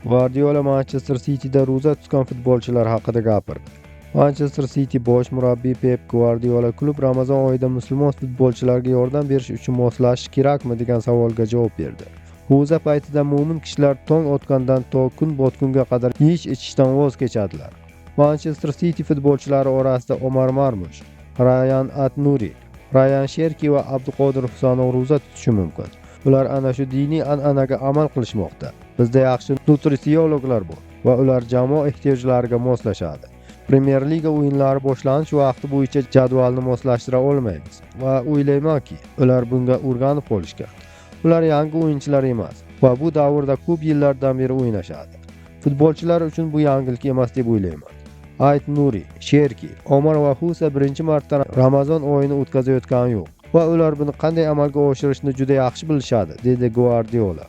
Guardiola Manchester City'da ro'za tutgan futbolchilar haqida gapirdi. Manchester City bosh murabbiyi Pep Guardiola klub Ramazon oyida musulmon futbolchilarga yordam berish uchun moslashishi kerakmi degan savolga javob berdi. Ro'za paytida mo'min kishilar tong otgandan to kun botgunga qadar yeyish-ichishdan voz kechadilar. Manchester City futbolchilari orasida Omar Marmush, Rayan At-Nuri, Rayan Sherki va Abduqodir Husanov ro'za tutishi mumkin. Ular ana shu diniy an'anaga amal qilishmoqda. Bizda yaxshi nutrisiologlar bor va ular jamoa ehtiyojlariga moslashadi. Premyer Liga o'yinlari boshlanish vaqti bo'yicha jadvalni moslashtira olmaymiz va o'ylaymanki, ular bunga o'rganib qolishgan. Ular yangi o'yinchilar emas va bu davrda ko'p yillardan beri o'ynashadi. Futbolchilar uchun bu yangilik emas deb o'ylayman. Ayt-Nuri, Sherki, Omar va Husa birinchi marta Ramazon oyini o'tkazayotgani yo'q va ular buni qanday amalga oshirishni juda yaxshi bilishadi, dedi Guardiola.